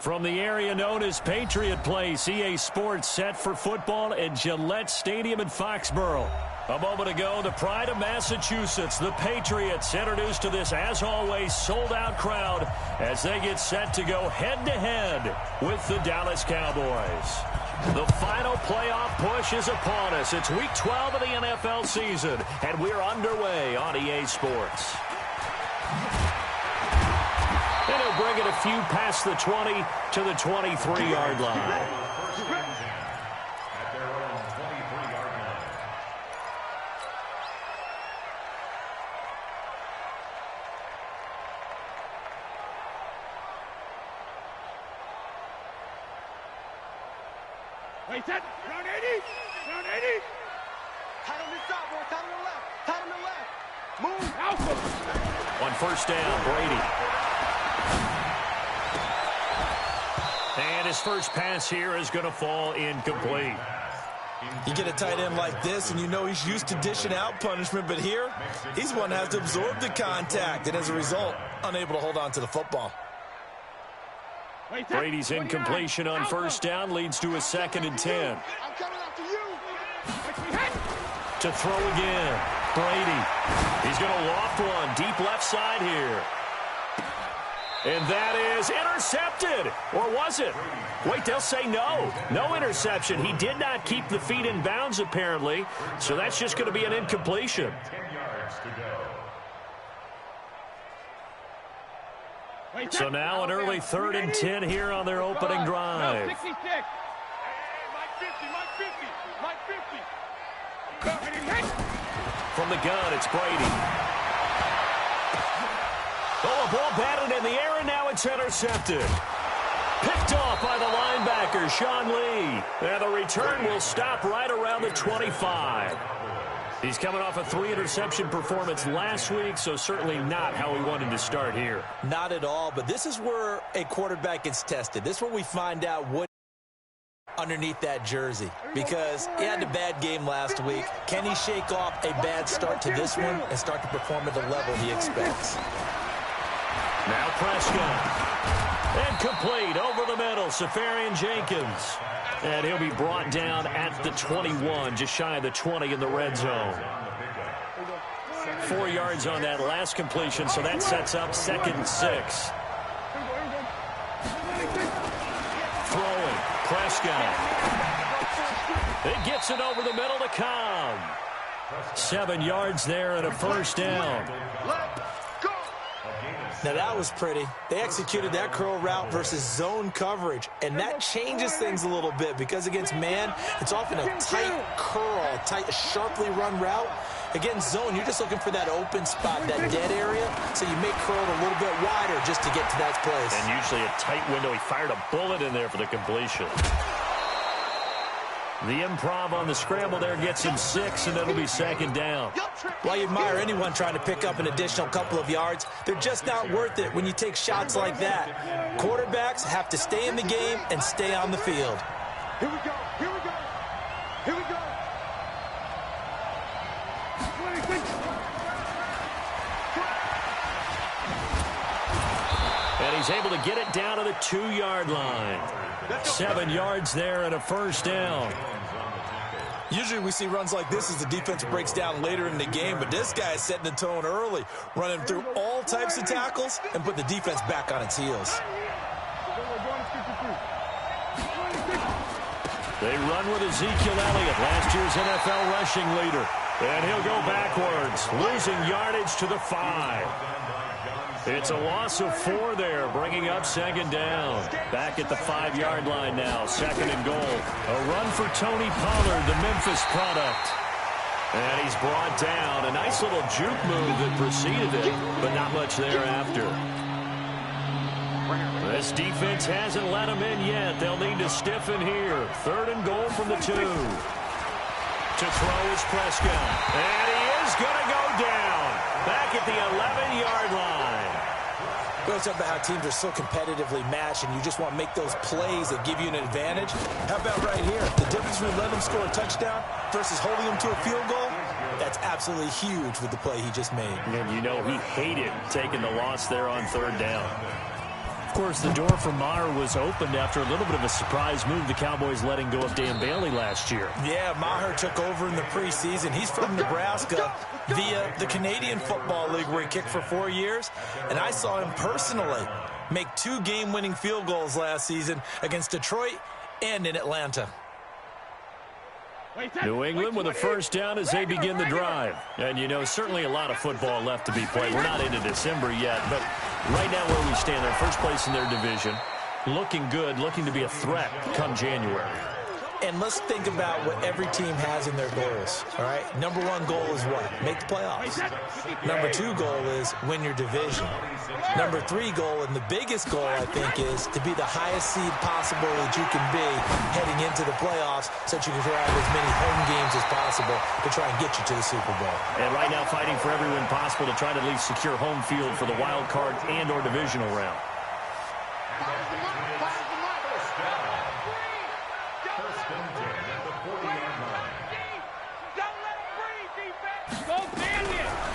From the area known as Patriot Place, EA Sports set for football at Gillette Stadium in Foxborough. A moment ago, the pride of Massachusetts, the Patriots, introduced to this, as always, sold-out crowd as they get set to go head-to-head with the Dallas Cowboys. The final playoff push is upon us. It's Week 12 of the NFL season, and we're underway on EA Sports. And he'll bring it a few past the 20 to the 23-yard line. Wait, set. Round 80. Round 80. Tight on this side, boy. Tight on the left. Tight on the left. Move. Alpha. On first down, Brady. And his first pass here is going to fall incomplete. You get a tight end like this, and you know he's used to dishing out punishment, but here, he's one that has to absorb the contact, and as a result, unable to hold on to the football. Brady's incompletion on first down leads to a 2nd and 10. I'm coming after you. To throw again, Brady. He's going to loft one deep left side here. And that is intercepted. Or was it? Wait, they'll say no. No interception. He did not keep the feet in bounds, apparently. So that's just going to be an incompletion. 10 yards to go. So now an early 3rd and 10 here on their opening drive. 66. Hey, Mike 50, Mike 50, Mike 50. From the gun, it's Brady. Oh, a ball batted in the air, and now it's intercepted. Picked off by the linebacker, Sean Lee. And the return will stop right around the 25. He's coming off a 3-interception performance last week, so certainly not how he wanted to start here. Not at all, but this is where a quarterback gets tested. This is where we find out what underneath that jersey, because he had a bad game last week. Can he shake off a bad start to this one and start to perform at the level he expects? Now Prescott. And complete over the middle, Safarian Jenkins. And he'll be brought down at the 21, just shy of the 20 in the red zone. 4 yards on that last completion, so that sets up 2nd and 6. Throwing, Prescott. It gets it over the middle to Cobb. 7 yards there and a first down. Now, that was pretty. They executed that curl route versus zone coverage, and that changes things a little bit because against man, it's often a tight curl, tight, sharply run route. Against zone, you're just looking for that open spot, that dead area, so you make curl a little bit wider just to get to that place. And usually a tight window. He fired a bullet in there for the completion. The improv on the scramble there gets him 6, and it'll be 2nd down. Well, you admire anyone trying to pick up an additional couple of yards. They're just not worth it when you take shots like that. Quarterbacks have to stay in the game and stay on the field. Here we go. Here we go. Here we go. 26. And he's able to get it down to the 2-yard line. 7 yards there and a first down. Usually we see runs like this as the defense breaks down later in the game, but this guy is setting the tone early, running through all types of tackles and put the defense back on its heels. They run with Ezekiel Elliott, last year's NFL rushing leader. And he'll go backwards, losing yardage to the 5. It's a loss of 4 there, bringing up 2nd down. Back at the 5-yard line now, 2nd and goal. A run for Tony Pollard, the Memphis product. And he's brought down. A nice little juke move that preceded it, but not much thereafter. This defense hasn't let him in yet. They'll need to stiffen here. 3rd and goal from the 2. To throw is Prescott. And he is going to go down. Back at the 11-yard line. Goes up about how teams are so competitively matched, and you just want to make those plays that give you an advantage. How about right here? The difference between letting them score a touchdown versus holding them to a field goal, that's absolutely huge with the play he just made. And you know he hated taking the loss there on 3rd down. Of course, the door for Maher was opened after a little bit of a surprise move, the Cowboys letting go of Dan Bailey last year. Yeah, Maher took over in the preseason. He's from Nebraska via the Canadian Football League, where he kicked for 4 years. And I saw him personally make 2 game-winning field goals last season against Detroit and in Atlanta. New England with a first down as they begin the drive. And, you know, certainly a lot of football left to be played. We're not into December yet, but right now where we stand, they're first place in their division. Looking good, looking to be a threat come January. And let's think about what every team has in their goals, all right? Number 1 goal is what? Make the playoffs. Number 2 goal is win your division. Number 3 goal, and the biggest goal, I think, is to be the highest seed possible that you can be heading into the playoffs so that you can have as many home games as possible to try and get you to the Super Bowl. And right now fighting for every win possible to try to at least secure home field for the wild card and or divisional round.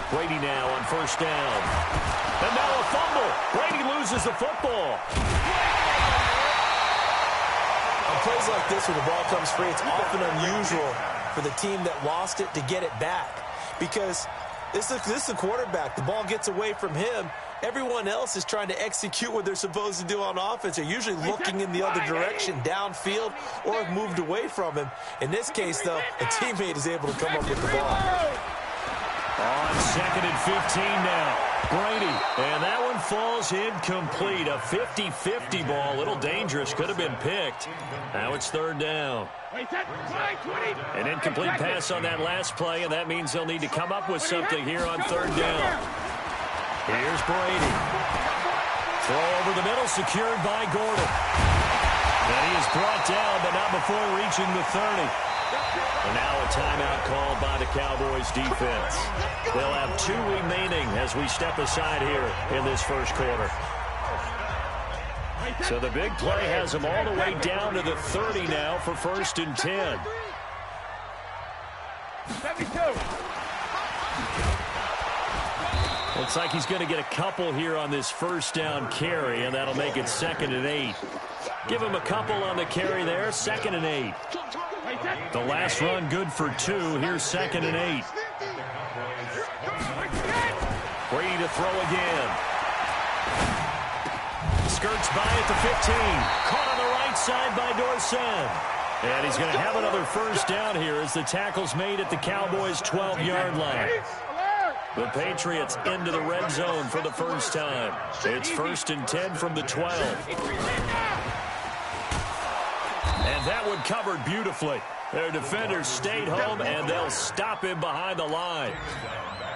Brady now on first down. And now a fumble. Brady loses the football. On plays like this, when the ball comes free, it's often unusual for the team that lost it to get it back. Because this is the quarterback. The ball gets away from him. Everyone else is trying to execute what they're supposed to do on offense. They're usually looking in the other direction, downfield, or have moved away from him. In this case, though, a teammate is able to come up with the ball. On 2nd and 15 now. Brady, and that one falls incomplete. A 50-50 ball, a little dangerous, could have been picked. Now it's 3rd down. An incomplete pass on that last play, and that means they'll need to come up with something here on 3rd down. Here's Brady. Throw over the middle, secured by Gotw. And he is brought down, but not before reaching the 30. And now a timeout called by the Cowboys defense. They'll have 2 remaining as we step aside here in this first quarter. So the big play has them all the way down to the 30 now for 1st and 10. 72. Looks like he's going to get a couple here on this first down carry, and that'll make it 2nd and 8. Give him a couple on the carry there, 2nd and 8. The last run good for 2. Here's 2nd and 8. Brady to throw again. Skirts by at the 15. Caught on the right side by Dorsett. And he's going to have another first down here as the tackle's made at the Cowboys' 12-yard line. The Patriots into the red zone for the first time. It's 1st and 10 from the 12. And that one covered beautifully. Their defenders stayed home, and they'll stop him behind the line.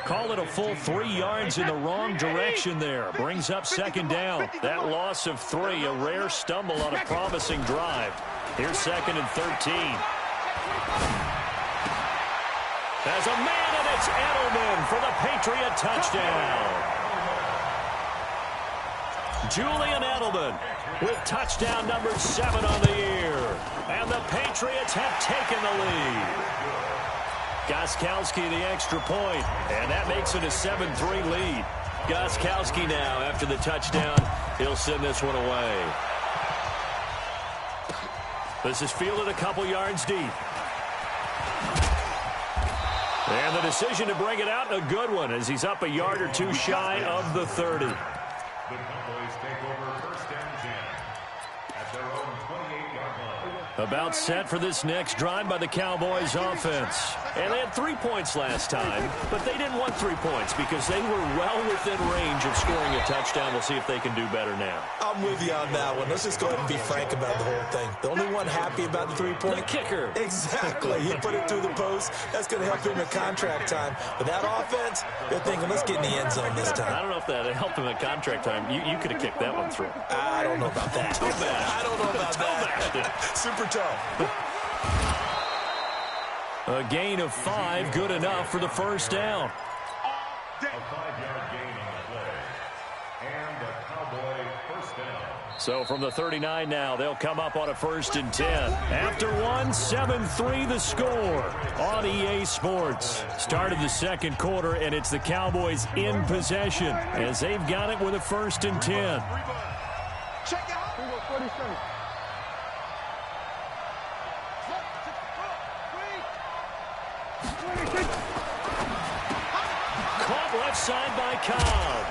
Call it a full 3 yards in the wrong direction there. Brings up 2nd down. That loss of 3, a rare stumble on a promising drive. Here's 2nd and 13. There's a man, and it's Edelman for the Patriot touchdown. Julian Edelman with touchdown number 7 on the year. And the Patriots have taken the lead. Gostkowski the extra point, and that makes it a 7-3 lead. Gostkowski now, after the touchdown, he'll send this one away. This is fielded a couple yards deep. And the decision to bring it out, a good one, as he's up a yard or 2 shy of the 30. The Cowboys take over 1st and 10 at their own 28-yard line. About set for this next drive by the Cowboys offense. And they had 3 points last time, but they didn't want 3 points because they were well within range of scoring a touchdown. We'll see if they can do better now. I'm with you on that one. Let's just go ahead and be frank about the whole thing. The only one happy about the 3-point. The kicker. Exactly. He put it through the post. That's going to help him at contract time. But that offense, they're thinking, let's get in the end zone this time. I don't know if that helped him at contract time. You could have kicked that one through. I don't know about that. Too bad. I don't know about that. Super tough. A gain of 5, good enough for the first down. A 5-yard gain on the play. And the Cowboy first down. So from the 39 now, they'll come up on a 1st and 10. After 1, 7-3 the score on EA Sports. Start of the second quarter, and it's the Cowboys in possession as they've got it with a 1st and 10. Check it out. 47. Caught left side by Cobb.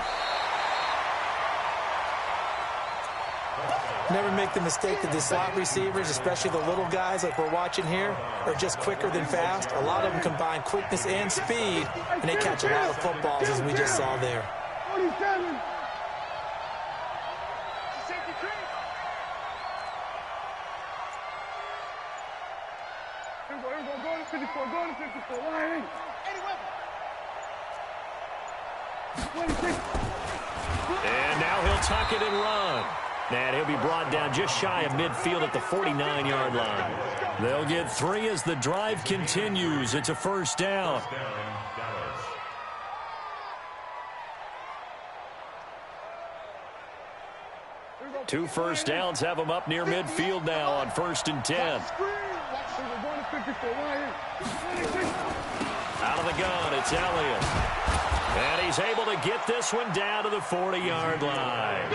Never make the mistake that the slot receivers, especially the little guys like we're watching here, are just quicker than fast. A lot of them combine quickness and speed, and they catch a lot of footballs, as we just saw there. 47. Go to 54. Go to 54. Line. 26. And now he'll tuck it and run. And he'll be brought down just shy of midfield at the 49-yard line. They'll get 3 as the drive continues. It's a first down. Two first downs have them up near midfield now on 1st and 10. Out of the gun, it's Elliott. And he's able to get this one down to the 40-yard line.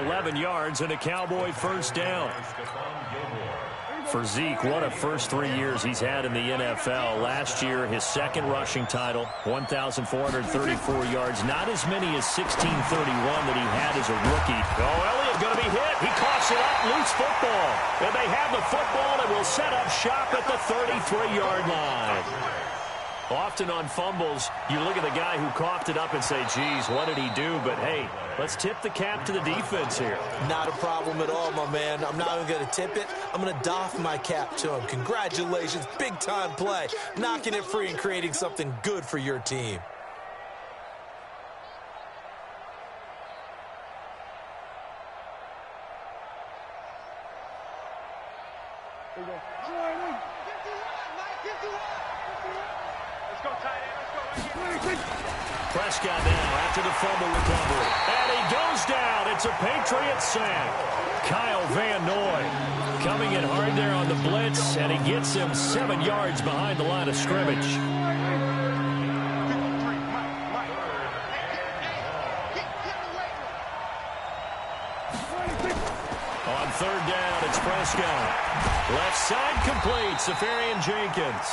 11 yards and a Cowboy first down. For Zeke, what a first 3 years he's had in the NFL. Last year, his second rushing title, 1,434 yards. Not as many as 1,631 that he had as a rookie. Oh, Elliott going to be hit. He coughs it up, loose football. And they have the football and will set up shop at the 33-yard line. Often on fumbles, you look at the guy who coughed it up and say, geez, what did he do? But, hey, let's tip the cap to the defense here. Not a problem at all, my man. I'm not even going to tip it. I'm going to doff my cap to him. Congratulations. Big-time play. Knocking it free and creating something good for your team. Prescott now after the fumble recovery. And he goes down. It's a Patriot sack. Kyle Van Noy coming in hard there on the blitz, and he gets him 7 yards behind the line of scrimmage. On 3rd down, it's Prescott. Left side complete, Safarian Jenkins.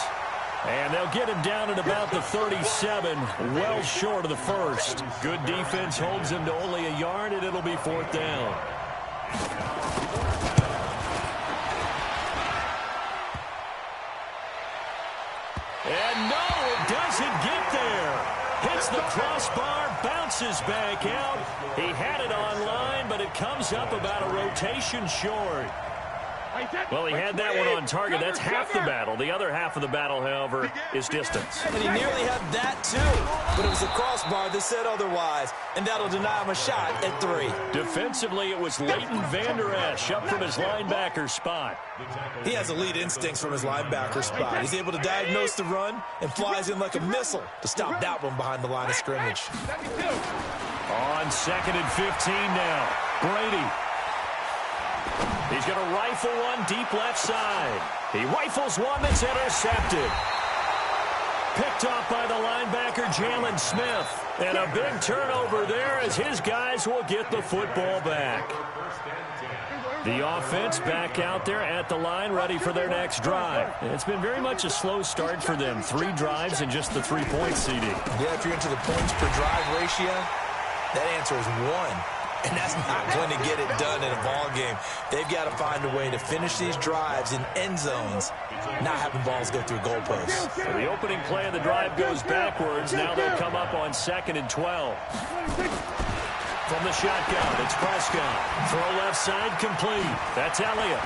And they'll get him down at about the 37, well short of the first. Good defense holds him to only a yard, and it'll be 4th down. And no, it doesn't get there. Hits the crossbar, bounces back out. He had it on line, but it comes up about a rotation short. Well, he had that one on target. That's half the battle. The other half of the battle, however, is distance. And he nearly had that, too. But it was the crossbar that said otherwise. And that'll deny him a shot at 3. Defensively, it was Leighton Vander Esch up from his linebacker spot. He has elite instincts from his linebacker spot. He's able to diagnose the run and flies in like a missile to stop that one behind the line of scrimmage. On 2nd and 15 now. Brady. He's going to rifle one deep left side. He rifles one that's intercepted. Picked off by the linebacker, Jalen Smith. And a big turnover there as his guys will get the football back. The offense back out there at the line, ready for their next drive. It's been very much a slow start for them. 3 drives and just the 3 points, CD. Yeah, if you're into the points per drive ratio, that answer is 1. And that's not going to get it done in a ball game. They've got to find a way to finish these drives in end zones, not having balls go through goalposts. So the opening play of the drive goes backwards. Now they'll come up on 2nd and 12. From the shotgun, it's Prescott. Throw left side complete. That's Elliott.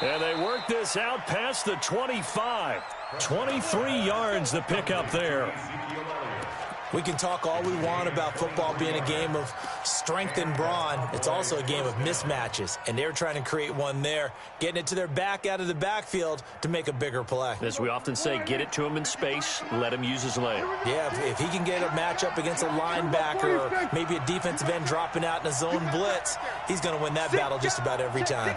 And they work this out past the 25. 23 yards the pickup there. We can talk all we want about football being a game of strength and brawn. It's also a game of mismatches, and they're trying to create one there, getting it to their back out of the backfield to make a bigger play. As we often say, get it to him in space, let him use his leg. Yeah, if he can get a matchup against a linebacker or maybe a defensive end dropping out in a zone blitz, he's going to win that battle just about every time.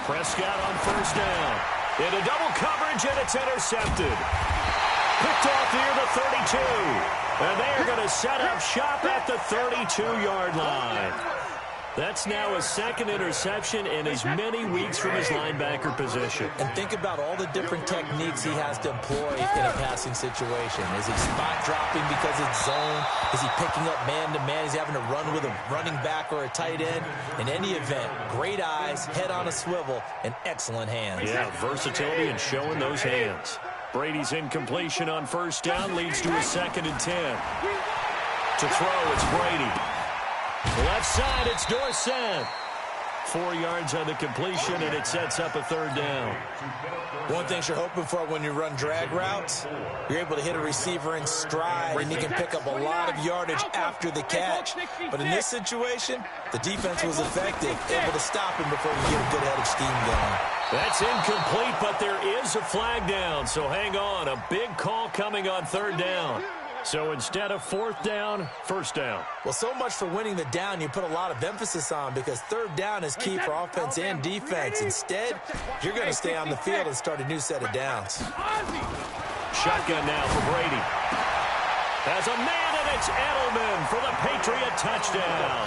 Prescott on 1st down. Into double coverage, and it's intercepted. Picked off near the 32. And they are going to set up shop at the 32-yard line. That's now his second interception in as many weeks from his linebacker position. And think about all the different techniques he has to employ in a passing situation. Is he spot dropping because it's zone? Is he picking up man-to-man? Is he having to run with a running back or a tight end? In any event, great eyes, head on a swivel, and excellent hands. Yeah, versatility and showing those hands. Brady's incompletion on first down leads to a 2nd and 10. To throw, it's Brady. Left side, it's Dorsett. 4 yards on the completion, and it sets up a 3rd down. One thing you're hoping for when you run drag routes, you're able to hit a receiver in stride, and he can pick up a lot of yardage after the catch. But in this situation, the defense was effective, able to stop him before you get a good head of steam going. That's incomplete, but there is a flag down, so hang on. A big call coming on 3rd down. So instead of 4th down, 1st down. Well, so much for winning the down you put a lot of emphasis on, because 3rd down is key for offense and defense. Instead, you're going to stay on the field and start a new set of downs. Shotgun now for Brady. Has a man, and it's Edelman for the Patriot touchdown.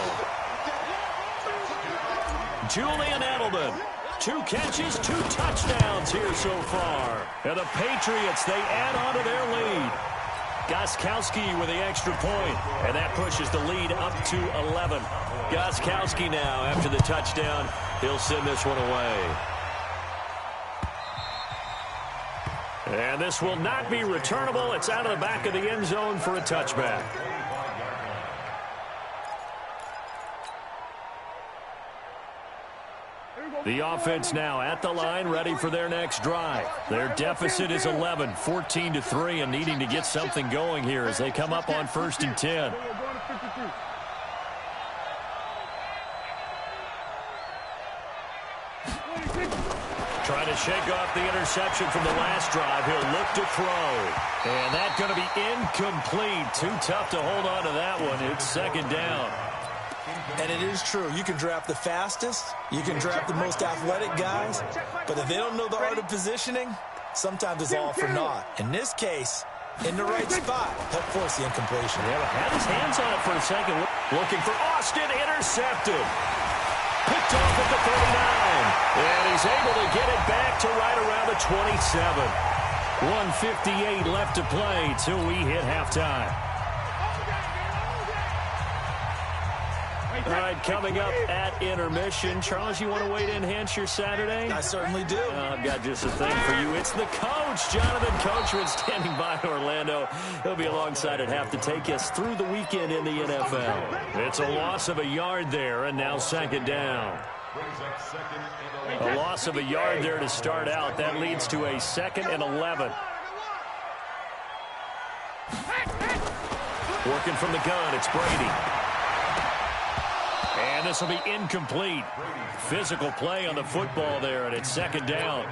Julian Edelman. 2 catches, 2 touchdowns here so far. And the Patriots, they add on to their lead. Gotw with the extra point, and that pushes the lead up to 11. Gotw now, after the touchdown, he'll send this one away. And this will not be returnable. It's out of the back of the end zone for a touchback. The offense now at the line, ready for their next drive. Their deficit is 11, 14-3, and needing to get something going here as they come up on 1st and 10. Trying to shake off the interception from the last drive. He'll look to throw. And that's going to be incomplete. Too tough to hold on to that one. It's 2nd down. And it is true. You can draft the fastest. You can draft the most athletic guys. But if they don't know the art of positioning, sometimes it's all for naught. In this case, in the right spot, he'll force the incompletion. Yeah, had his hands on it for a second. Looking for Austin. Intercepted. Picked off at the 39. And he's able to get it back to right around the 27. 1:58 left to play till we hit halftime. All right, coming up at intermission. Charles, you want to wait to enhance your Saturday? I certainly do. I've got just a thing for you. It's the coach, Jonathan Coachman, standing by in Orlando. He'll be alongside at half to take us through the weekend in the NFL. It's a loss of a yard there, and now 2nd down. A loss of a yard there to start out. That leads to a 2nd and 11. Working from the gun, it's Brady. And this will be incomplete. Physical play on the football there, and it's 2nd down.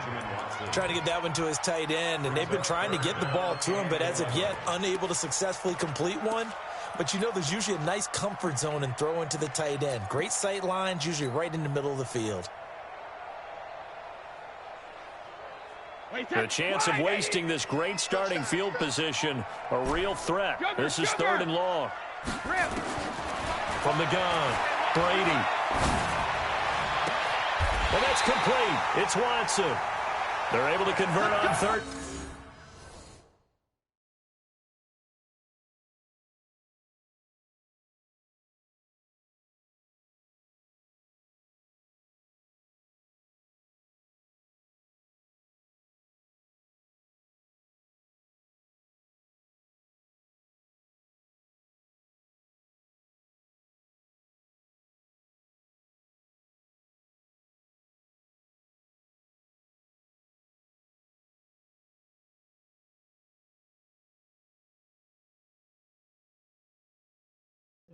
Trying to get that one to his tight end, and they've been trying to get the ball to him, but as of yet, unable to successfully complete one. But you know there's usually a nice comfort zone in throwing to the tight end. Great sight lines, usually right in the middle of the field. The chance of wasting this great starting field position, a real threat. This is 3rd and long. From the gun, Brady. And that's complete. It's Watson. They're able to convert on 3rd.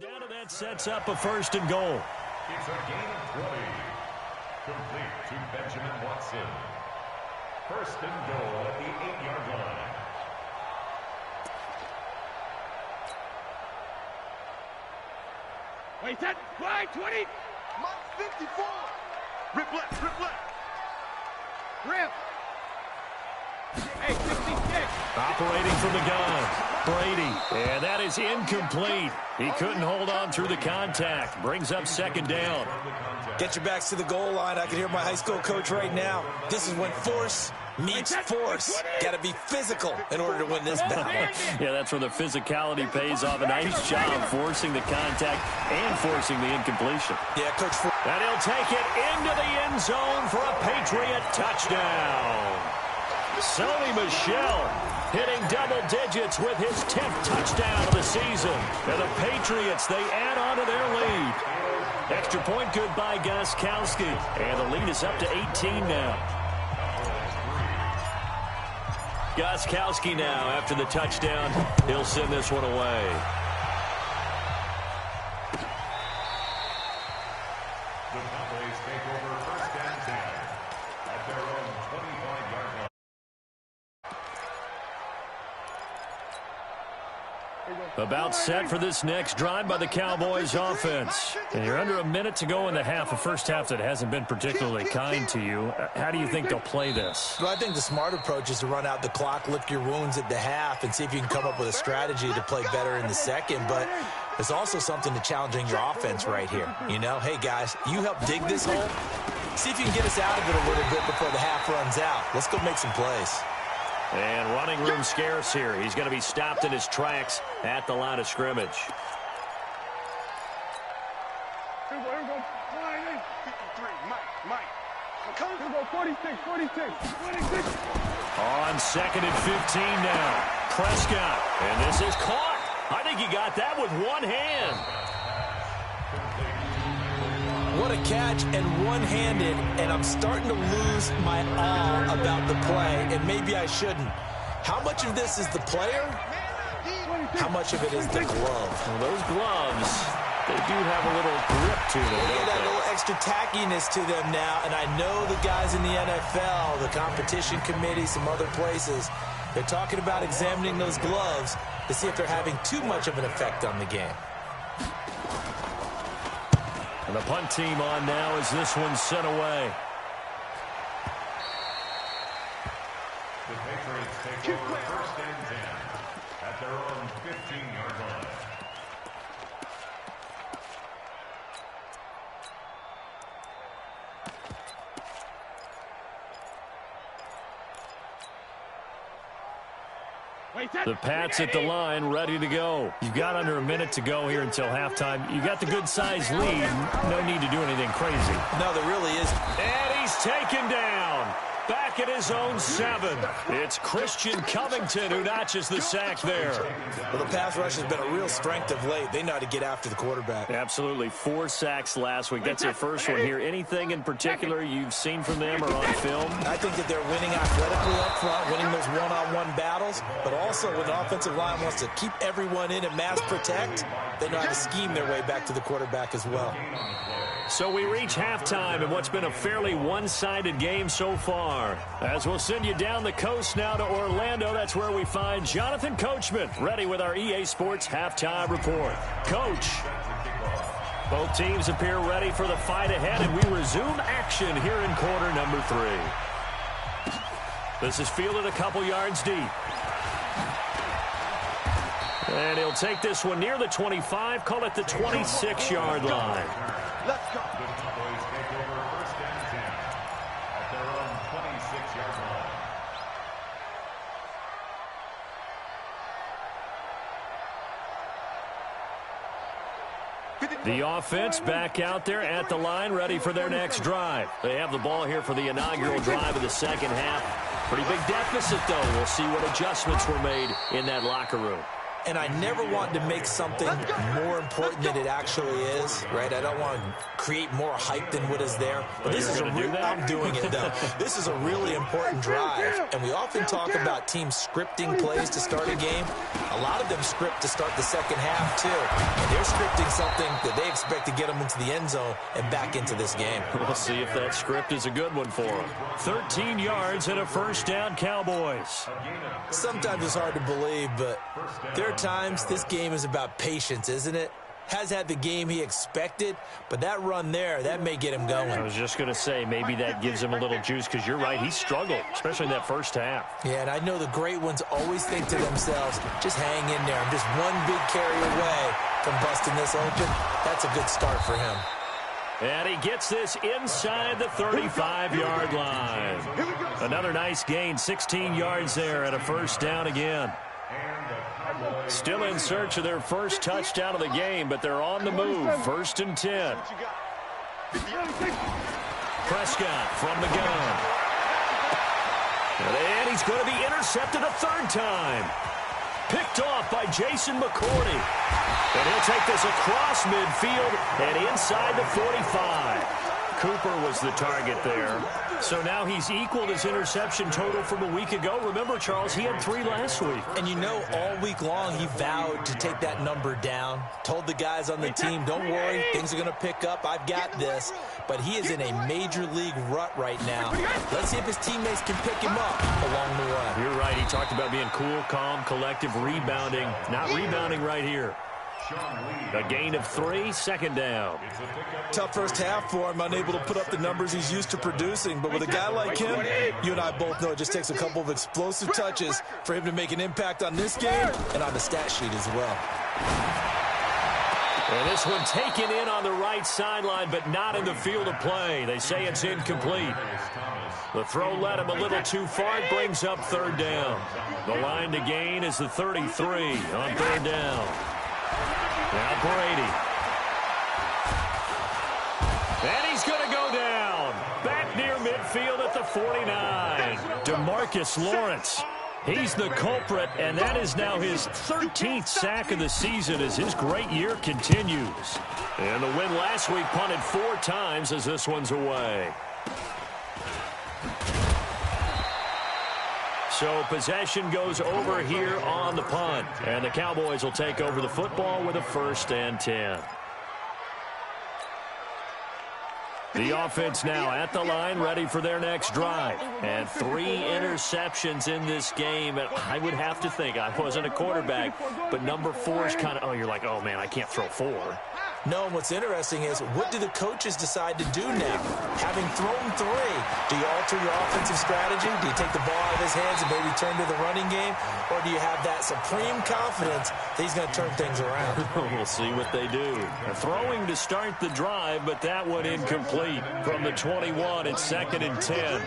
Down, and that sets up a 1st and goal. It's a gain of 20. Complete to Benjamin Watson. 1st and goal at the 8-yard line. Wait, that flag 20. Mark 54. Rip left, rip left. Rip. Hey, 66. Operating from the gun, Brady. And that is incomplete. He couldn't hold on through the contact. Brings up second down. Get your backs to the goal line. I can hear my high school coach right now. This is when force meets force. Got to be physical in order to win this battle. Yeah, that's where the physicality pays off. A nice job forcing the contact and forcing the incompletion. Yeah, Coach. And he'll take it into the end zone for a Patriot touchdown. Sony Michel hitting double digits with his 10th touchdown of the season. And the Patriots, they add on to their lead. Extra point good by Gostkowski. And the lead is up to 18 now. Gostkowski now after the touchdown. He'll send this one away. The Cowboys take over first and 10 at their own 25-yard line. About set for this next drive by the Cowboys offense. And you're under a minute to go in the half, a first half that hasn't been particularly kind to you. How do you think they'll play this? Well, I think the smart approach is to run out the clock, lick your wounds at the half, and see if you can come up with a strategy to play better in the second. But there's also something to challenging your offense right here. You know, hey, guys, you help dig this hole. See if you can get us out of it a little bit before the half runs out. Let's go make some plays. And running room scarce here. He's going to be stopped in his tracks at the line of scrimmage. Here we go. 53. Mike. Here we go. 46. On second and 15 now. Prescott. And this is caught. I think he got that with one hand. What a catch, and one-handed, and I'm starting to lose my awe about the play, and maybe I shouldn't. How much of this is the player? How much of it is the glove? Well, those gloves, they do have a little grip to them. They get that little extra tackiness to them now, and I know the guys in the NFL, the competition committee, some other places, they're talking about examining those gloves to see if they're having too much of an effect on the game. And the punt team on now as this one's sent away. The Patriots take over first and 10 at their own 15-yard line. The Pats at the line, ready to go. You've got under a minute to go here until halftime. You got the good-sized lead. No need to do anything crazy. No, there really isn't. And he's taken down. Back at his own 7. It's Christian Covington who notches the sack there. Well, the pass rush has been a real strength of late. They know how to get after the quarterback. Absolutely. 4 sacks last week. That's their first one here. Anything in particular you've seen from them or on film? I think that they're winning athletically up front, winning those one-on-one battles, but also when the offensive line wants to keep everyone in and mass protect, they know how to scheme their way back to the quarterback as well. So we reach halftime in what's been a fairly one-sided game so far. As we'll send you down the coast now to Orlando, that's where we find Jonathan Coachman, ready with our EA Sports Halftime Report. Coach, both teams appear ready for the fight ahead, and we resume action here in quarter number 3. This is fielded a couple yards deep. And he'll take this one near the 25, call it the 26-yard line. Let's go. The Cowboys take over first and 10 at their own 26-yard line. The offense back out there at the line, ready for their next drive. They have the ball here for the inaugural drive of the second half. Pretty big deficit, though. We'll see what adjustments were made in that locker room. And I never want to make something more important than it actually is, right? I don't want to create more hype than what is there. But this is I'm doing it, though. This is a really important drive. And we often talk about teams scripting plays to start a game. A lot of them script to start the second half, too. And they're scripting something that they expect to get them into the end zone and back into this game. We'll see if that script is a good one for them. 13 yards and a first down, Cowboys. Sometimes it's hard to believe, but there are times this game is about patience, isn't it? has had the game he expected, but that run there, that may get him going. I was just going to say, maybe that gives him a little juice, because you're right, he struggled, especially in that first half. Yeah, and I know the great ones always think to themselves, just hang in there. I'm just one big carry away from busting this open. That's a good start for him. And he gets this inside the 35-yard line. Another nice gain, 16 yards there, and a first down again. Still in search of their first touchdown of the game, but they're on the move. 1st and 10. Prescott from the gun. And he's going to be intercepted a 3rd time. Picked off by Jason McCourty. And he'll take this across midfield and inside the 45. Cooper was the target there. So now he's equaled his interception total from a week ago. Remember, Charles, he had 3 last week. And you know, all week long he vowed to take that number down. Told the guys on the team, don't worry, things are going to pick up. I've got this. But he is in a major league rut right now. Let's see if his teammates can pick him up along the way. You're right. He talked about being cool, calm, collective, rebounding. Not rebounding right here. A gain of 3, 2nd down. Tough first half for him, unable to put up the numbers he's used to producing. But with a guy like him, you and I both know it just takes a couple of explosive touches for him to make an impact on this game and on the stat sheet as well. And this one taken in on the right sideline, but not in the field of play. They say it's incomplete. The throw led him a little too far. It brings up 3rd down. The line to gain is the 33 on 3rd down. Now Brady. And he's going to go down. Back near midfield at the 49. DeMarcus Lawrence. He's the culprit, and that is now his 13th sack of the season as his great year continues. And the win last week punted 4 times as this one's away. So possession goes over here on the punt. And the Cowboys will take over the football with a 1st and 10. The offense now at the line, ready for their next drive. And 3 interceptions in this game. And I would have to think, I wasn't a quarterback, but number 4 is kind of, oh, you're like, oh, man, I can't throw 4. No, what's interesting is, what do the coaches decide to do now? Having thrown 3, do you alter your offensive strategy? Do you take the ball out of his hands and maybe turn to the running game? Or do you have that supreme confidence that he's going to turn things around? We'll see what they do. They're throwing to start the drive, but that one incomplete. From the 21, it's 2nd and 10.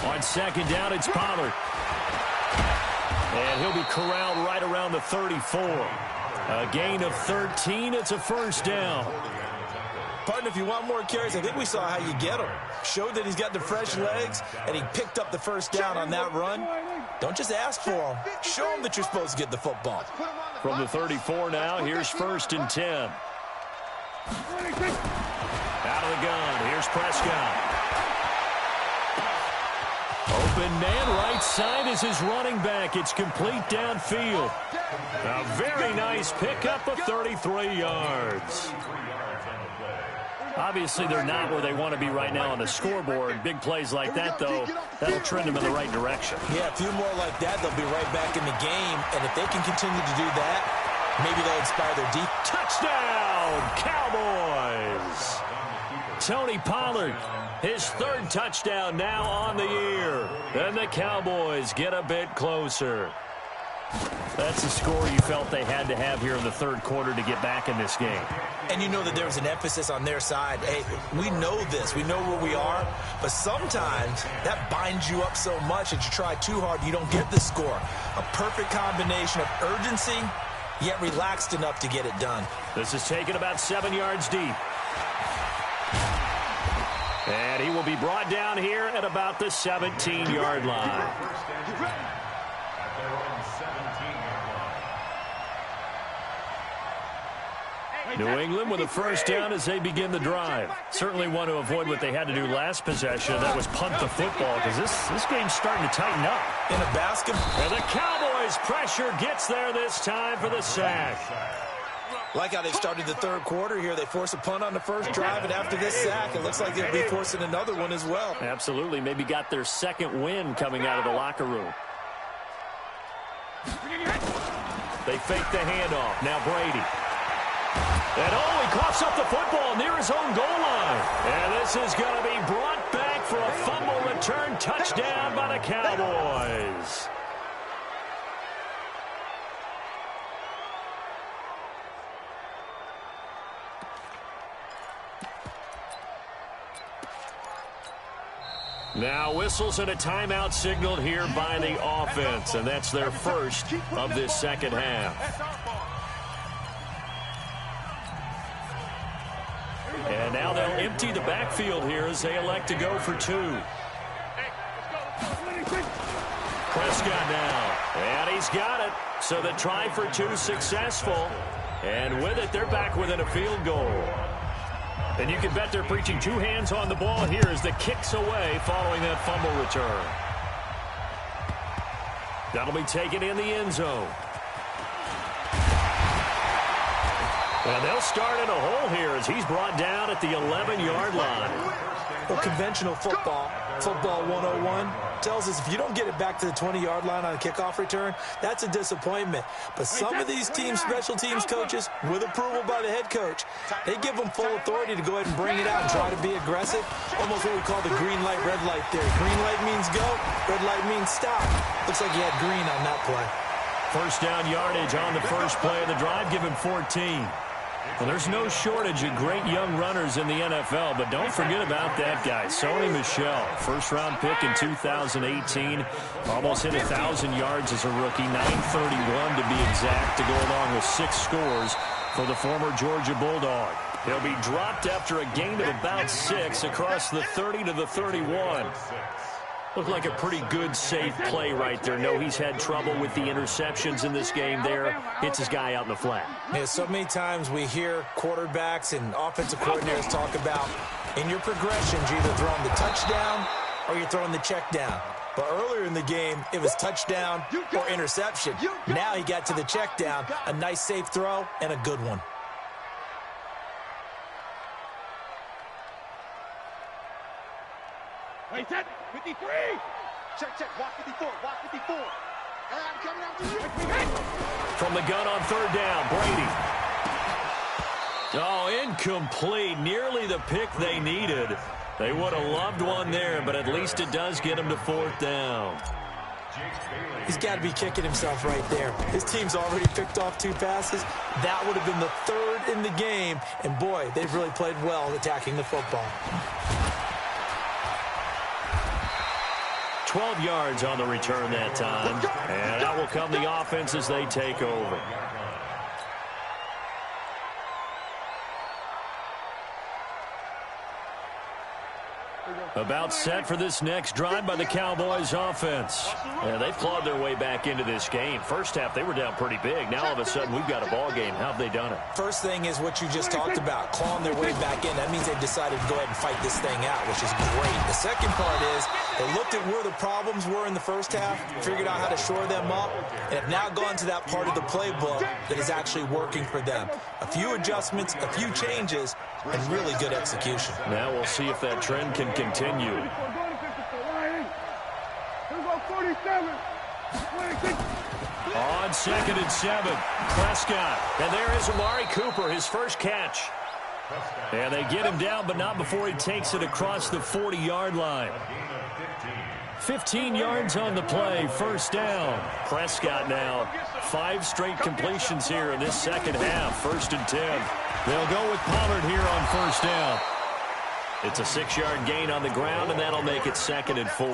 On 2nd down, it's Pollard. And he'll be corralled right around the 34. A gain of 13. It's a 1st down. Partner, if you want more carries, I think we saw how you get them. Showed that he's got the fresh legs, and he picked up the 1st down on that run. Don't just ask for him. Show him that you're supposed to get the football. From the 34 now, here's 1st and 10. Out of the gun, here's Prescott. Open man, right side is his running back. It's complete downfield. A very nice pickup of 33 yards. Obviously, they're not where they want to be right now on the scoreboard. Big plays like that, though, that'll trend them in the right direction. Yeah, a few more like that, they'll be right back in the game. And if they can continue to do that, maybe they'll inspire their deep. Touchdown, Cowboys! Tony Pollard, his 3rd touchdown now on the year. And the Cowboys get a bit closer. That's the score you felt they had to have here in the 3rd quarter to get back in this game. And you know that there was an emphasis on their side. Hey, we know this. We know where we are. But sometimes that binds you up so much that you try too hard, you don't get the score. A perfect combination of urgency, yet relaxed enough to get it done. This is taken about 7 yards deep. And he will be brought down here at about the 17-yard line. New England with a 1st down as they begin the drive. Certainly want to avoid what they had to do last possession. That was punt the football, because this game's starting to tighten up. In a basketball. And the Cowboys pressure gets there this time for the sack. Like how they started the 3rd quarter here. They force a punt on the 1st drive, and after this sack, it looks like they'll be forcing another one as well. Absolutely. Maybe got their 2nd win coming out of the locker room. They fake the handoff. Now Brady. And he coughs up the football near his own goal line. And this is going to be brought back for a fumble return touchdown by the Cowboys. Now whistles and a timeout signaled here by the offense, and that's their first of this second half. And now they'll empty the backfield here as they elect to go for two. Prescott now, and he's got it. So the try for two successful, and with it, they're back within a field goal. And you can bet they're preaching two hands on the ball here as the kick's away following that fumble return. That'll be taken in the end zone. And they'll start in a hole here as he's brought down at the 11-yard line. Well, conventional football 101, tells us if you don't get it back to the 20-yard line on a kickoff return, that's a disappointment. But some of these teams, special teams coaches, with approval by the head coach, they give them full authority to go ahead and bring it out and try to be aggressive. Almost what we call the green light, red light theory. Green light means go, red light means stop. Looks like he had green on that play. First down yardage on the first play of the drive, give him 14. Well, there's no shortage of great young runners in the NFL, but don't forget about that guy, Sony Michel. First-round pick in 2018. Almost hit 1,000 yards as a rookie, 931 to be exact, to go along with 6 scores for the former Georgia Bulldog. He'll be dropped after a gain of about 6 across the 30 to the 31. Looked like a pretty good, safe play right there. No, he's had trouble with the interceptions in this game there. Hits his guy out in the flat. Yeah, so many times we hear quarterbacks and offensive coordinators talk about in your progressions, you're either throwing the touchdown or you're throwing the check down. But earlier in the game, it was touchdown or interception. Now he got to the check down, a nice safe throw, and a good one. Wait, set. 53. Check. Watch 54. Watch 54. Hey, I'm coming after you. From the gun on third down, Brady. Oh, incomplete. Nearly the pick they needed. They would have loved one there, but at least it does get them to fourth down. He's got to be kicking himself right there. His team's already picked off 2 passes. That would have been the 3rd in the game. And, boy, they've really played well attacking the football. 12 yards on the return that time. And that will come the offense as they take over. About set for this next drive by the Cowboys offense. Yeah, they've clawed their way back into this game. First half, they were down pretty big. Now, all of a sudden, we've got a ball game. How have they done it? First thing is what you just talked about, clawing their way back in. That means they've decided to go ahead and fight this thing out, which is great. The second part is they looked at where the problems were in the first half, figured out how to shore them up, and have now gone to that part of the playbook that is actually working for them. A few adjustments, a few changes, and really good execution. Now we'll see if that trend can continue. On 2nd and 7, Prescott. And there is Amari Cooper, his first catch. And they get him down, but not before he takes it across the 40-yard line. 15 yards on the play, first down. Prescott now, 5 straight completions here in this second half, 1st and 10. They'll go with Pollard here on first down. It's a 6-yard gain on the ground, and that'll make it 2nd and 4.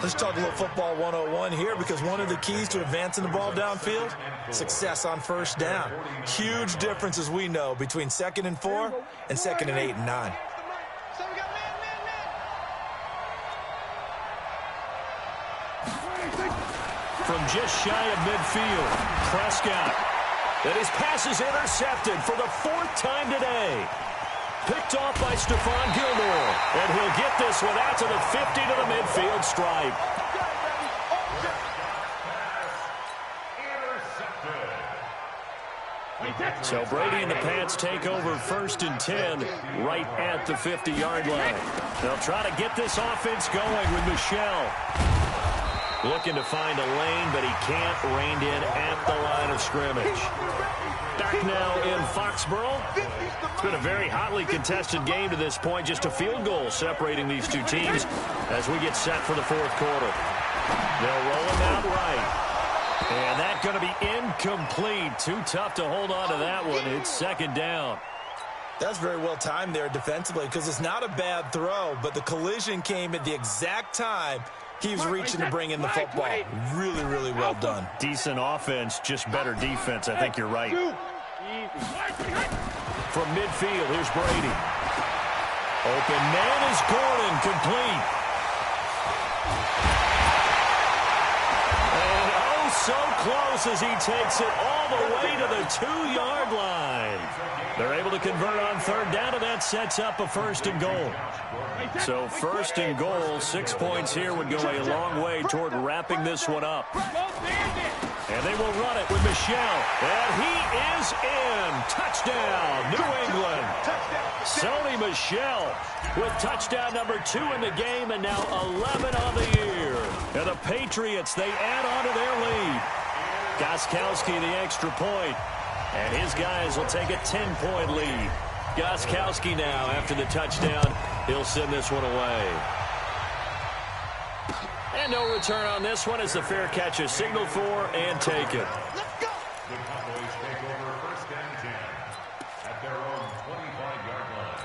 Let's talk a little football 101 here, because one of the keys to advancing the ball downfield, success on first down. Huge difference, as we know, between 2nd and 4 and 2nd and 8 and 9. From just shy of midfield, Prescott. And his pass is intercepted for the 4th time today. Picked off by Stephon Gilmore. And he'll get this one out to the 50 to the midfield stripe. So Brady and the Pats take over 1st and 10 right at the 50-yard line. They'll try to get this offense going with Michel. Looking to find a lane, but he can't. Reined in at the line of scrimmage. Back now in Foxborough. It's been a very hotly contested game to this point. Just a field goal separating these two teams as we get set for the fourth quarter. They'll roll him out right. And that's going to be incomplete. Too tough to hold on to that one. It's second down. That's very well timed there defensively because it's not a bad throw, but the collision came at the exact time he was reaching to bring in the football. Really, really well done. Decent offense, just better defense. I think you're right. From midfield, here's Brady. Open man is Gordon, complete. And oh, so close as he takes it all the way to the 2-yard line. They're able to convert on third down, and that sets up a first and goal. So first and goal, 6 points here would go a long way toward wrapping this one up. And they will run it with Michel. And he is in. Touchdown, New England. Sony Michel with touchdown number 2 in the game and now 11 on the year. And the Patriots, they add on to their lead. Gostkowski the extra point. And his guys will take a 10-point lead. Gostkowski now, after the touchdown, he'll send this one away. And no return on this one as the fair catch is signaled for and taken. The Cowboys take over first and 10 at their own 25-yard line.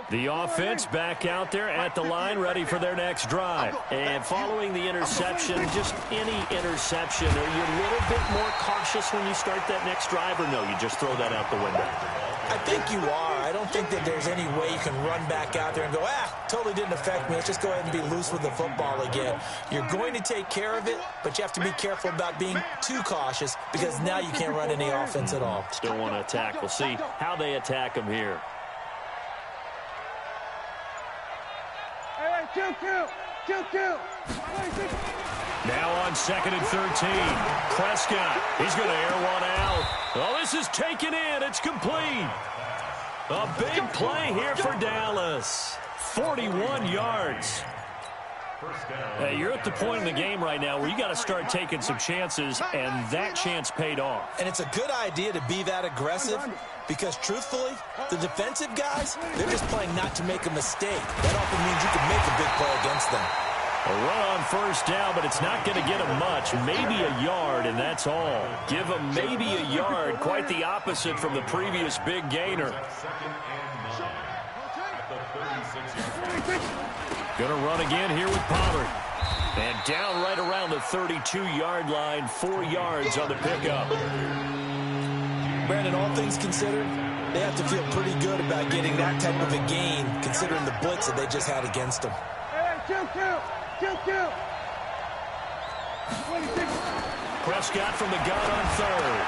The offense back out there at the line, ready for their next drive. And following the interception, just any interception, are you a little bit more cautious when you start that next drive, or no, you just throw that out the window? I think you are. I don't think that there's any way you can run back out there and go, totally didn't affect me. Let's just go ahead and be loose with the football again. You're going to take care of it, but you have to be careful about being too cautious because now you can't run any offense at all. Still want to attack. We'll see how they attack him here. Now on 2nd and 13. Prescott, he's going to air one out. Oh, this is taken in. It's complete. A big play here for Dallas. 41 yards. Hey, you're at the point in the game right now where you got to start taking some chances, and that chance paid off. And it's a good idea to be that aggressive because, truthfully, the defensive guys, they're just playing not to make a mistake. That often means you can make a big play against them. A run on first down, but it's not going to get him much. Maybe a yard, and that's all. Give him maybe a yard. Quite the opposite from the previous big gainer. Going to run again here with Pollard. And down right around the 32-yard line, 4 yards on the pickup. Brandon, all things considered, they have to feel pretty good about getting that type of a gain, considering the blitz that they just had against them. Prescott from the gun on third.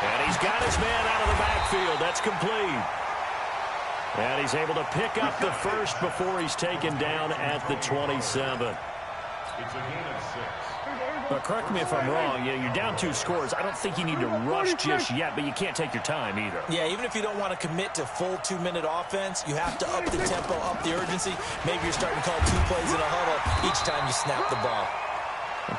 And he's got his man out of the backfield. That's complete. And he's able to pick up the first before he's taken down at the 27. It's a gain of 6. Correct me if I'm wrong. You're down 2 scores. I don't think you need to rush just yet, but you can't take your time either. Yeah, even if you don't want to commit to full 2-minute offense, you have to up the tempo, up the urgency. Maybe you're starting to call 2 plays in a huddle each time you snap the ball.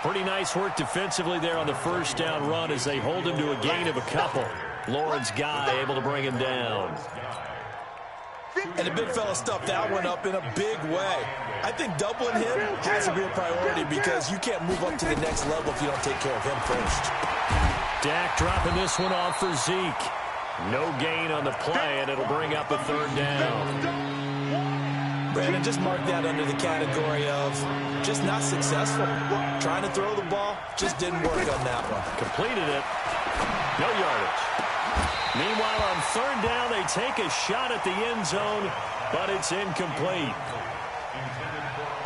Pretty nice work defensively there on the first down run as they hold him to a gain of a couple. Lawrence Guy able to bring him down. And the big fella stuffed that one up in a big way. I think doubling him has to be a priority because you can't move up to the next level if you don't take care of him first. Dak dropping this one off for Zeke. No gain on the play, and it'll bring up a third down. Brandon, just mark that under the category of just not successful. Trying to throw the ball, just didn't work on that one. Completed it. No yardage. Meanwhile, on third down, they take a shot at the end zone, but it's incomplete.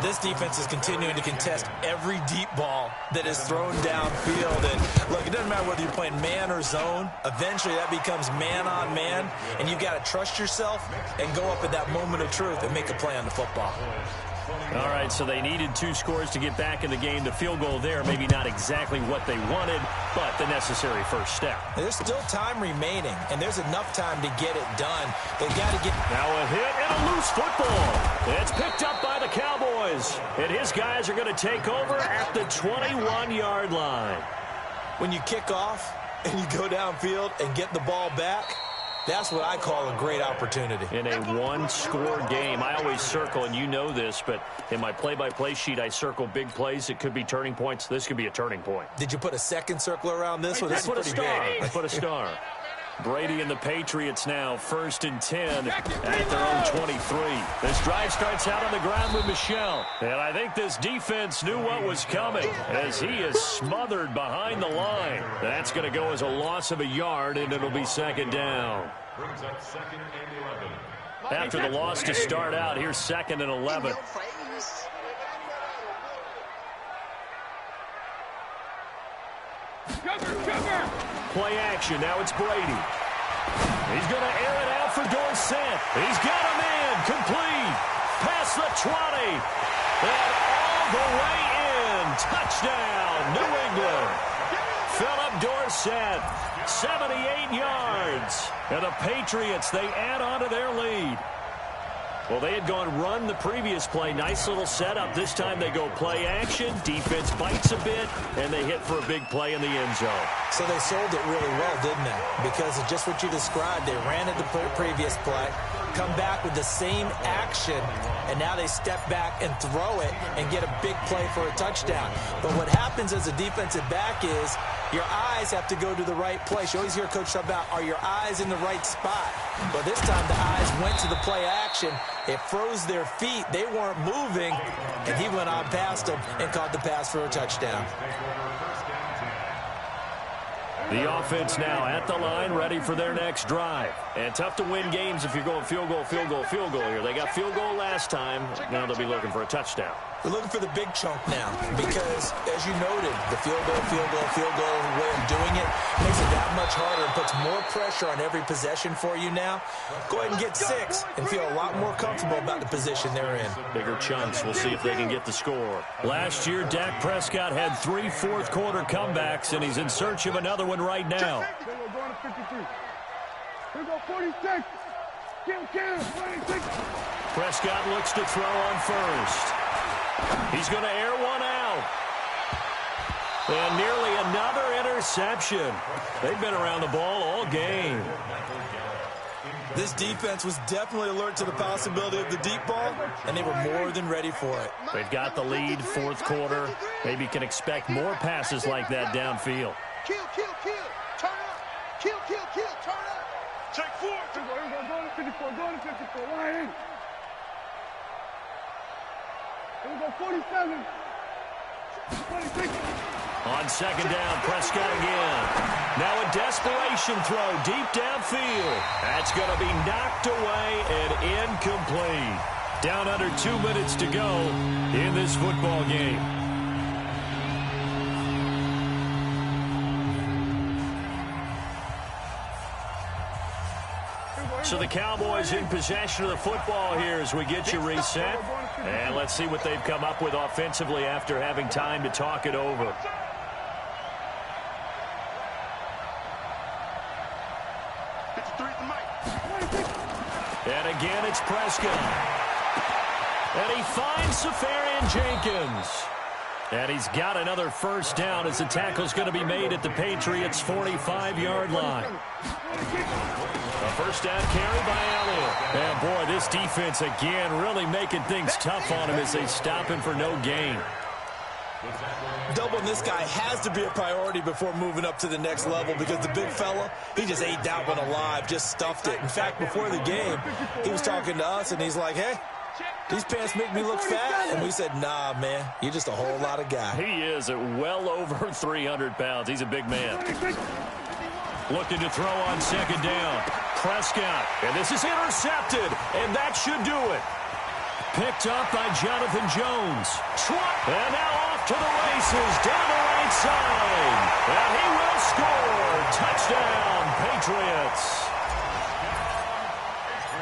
This defense is continuing to contest every deep ball that is thrown downfield. And look, it doesn't matter whether you're playing man or zone. Eventually, that becomes man on man, and you've got to trust yourself and go up at that moment of truth and make a play on the football. All right, so they needed 2 scores to get back in the game. The field goal there, maybe not exactly what they wanted, but the necessary first step. There's still time remaining, and there's enough time to get it done. They've got to get... Now a hit and a loose football. It's picked up by the Cowboys, and his guys are going to take over at the 21-yard line. When you kick off and you go downfield and get the ball back, that's what I call a great opportunity. In a one-score game, I always circle, and you know this, but in my play-by-play sheet, I circle big plays. It could be turning points. This could be a turning point. Did you put a second circle around this one? This is pretty big. I put a star. Brady and the Patriots now 1st and 10 at their own 23. This drive starts out on the ground with Michel. And I think this defense knew what was coming as he is smothered behind the line. That's going to go as a loss of a yard, and it'll be 2nd down. Brings up 2nd and 11. After the loss to start out, here's 2nd and 11. Cover! Play action. Now it's Brady. He's going to air it out for Dorsett. He's got a man. Complete. Past the 20. And all the way in. Touchdown, New England. Philip Dorsett, 78 yards. And the Patriots, they add on to their lead. Well, they had gone run the previous play. Nice little setup. This time they go play action. Defense bites a bit, and they hit for a big play in the end zone. So they sold it really well, didn't they? Because of just what you described. They ran at the previous play, come back with the same action, and now they step back and throw it and get a big play for a touchdown. But what happens as a defensive back is your eyes have to go to the right place. You always hear Coach talk about, are your eyes in the right spot? Well, this time the eyes went to the play action. It froze their feet. They weren't moving, and he went on past them and caught the pass for a touchdown. The offense now at the line, ready for their next drive. And tough to win games if you're going field goal here. They got field goal last time. Now they'll be looking for a touchdown. They're looking for the big chunk now because, as you noted, the field goal way of doing it makes it that much harder and puts more pressure on every possession for you now. Go ahead and get 6 and feel a lot more comfortable about the position they're in. Bigger chunks. We'll see if they can get the score. Last year, Dak Prescott had 3 fourth-quarter comebacks, and he's in search of another one right now. Here we go, 46. Prescott looks to throw on first. He's going to air one out. And nearly another interception. They've been around the ball all game. This defense was definitely alert to the possibility of the deep ball, and they were more than ready for it. They've got the lead, 4th quarter. Maybe can expect more passes like that downfield. Kill. Turn up. Kill. Turn up. Take 4. Go to 54. Line in. Here we go, 47. 26. On 2nd down, Prescott again. Now a desperation throw deep downfield. That's going to be knocked away and incomplete. Down under 2 minutes to go in this football game. So the Cowboys in possession of the football here as we get you reset. And let's see what they've come up with offensively after having time to talk it over. And again, it's Prescott. And he finds Safarian-Jenkins. And he's got another first down as the tackle's going to be made at the Patriots' 45-yard line. A first down carry by Elliott. And, boy, this defense, again, really making things tough on him as they stop him for no gain. Doubling this guy has to be a priority before moving up to the next level because the big fella, he just ate that one alive, just stuffed it. In fact, before the game, he was talking to us, and he's like, hey, these pants make me look fat. And we said, nah, man, you're just a whole lot of guy. He is at well over 300 pounds. He's a big man. Looking to throw on 2nd down. Prescott, and this is intercepted, and that should do it. Picked up by Jonathan Jones. And now off to the races, down the right side. And he will score. Touchdown, Patriots.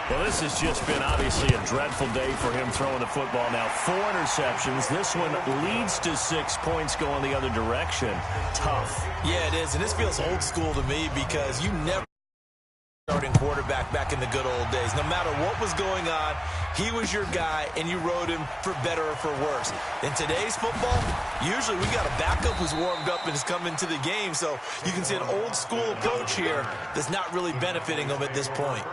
Well, this has just been obviously a dreadful day for him throwing the football. Now 4 interceptions. This one leads to 6 points going the other direction. Tough. Yeah, it is, and this feels old school to me because you never starting quarterback back in the good old days. No matter what was going on, he was your guy, and you rode him for better or for worse. In today's football, usually we got a backup who's warmed up and has come into the game, so you can see an old school approach here that's not really benefiting them at this point.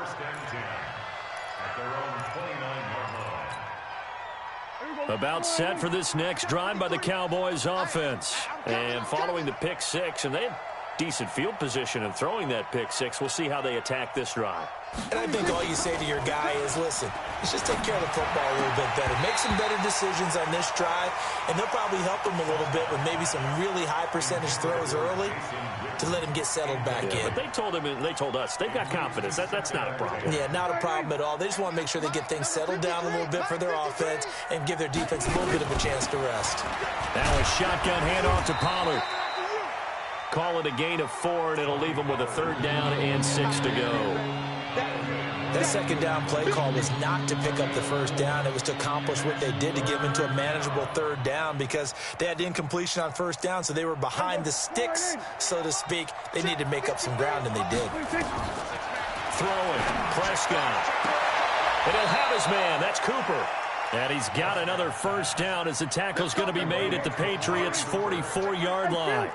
About set for this next drive by the Cowboys offense. And following the pick 6, and they had decent field position in throwing that pick 6. We'll see how they attack this drive. And I think all you say to your guy is, listen, let's just take care of the football a little bit better. Make some better decisions on this drive, and they'll probably help him a little bit with maybe some really high percentage throws early to let him get settled back in. But they told him, and they told us, they've got confidence. That's not a problem. Yeah, not a problem at all. They just want to make sure they get things settled down a little bit for their offense and give their defense a little bit of a chance to rest. Now a shotgun handoff to Pollard. Call it a gain of 4, and it'll leave them with a 3rd down and 6 to go. That 2nd down play call was not to pick up the 1st down. It was to accomplish what they did to get them into a manageable 3rd down because they had incompletion on 1st down, so they were behind the sticks, so to speak. They needed to make up some ground, and they did. Throwing, Prescott. And he'll have his man. That's Cooper. And he's got another 1st down as the tackle's going to be made at the Patriots' 44-yard line.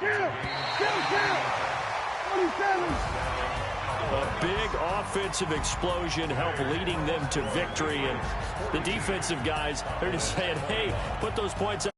A big offensive explosion helped leading them to victory. And the defensive guys, they're just saying, hey, put those points up.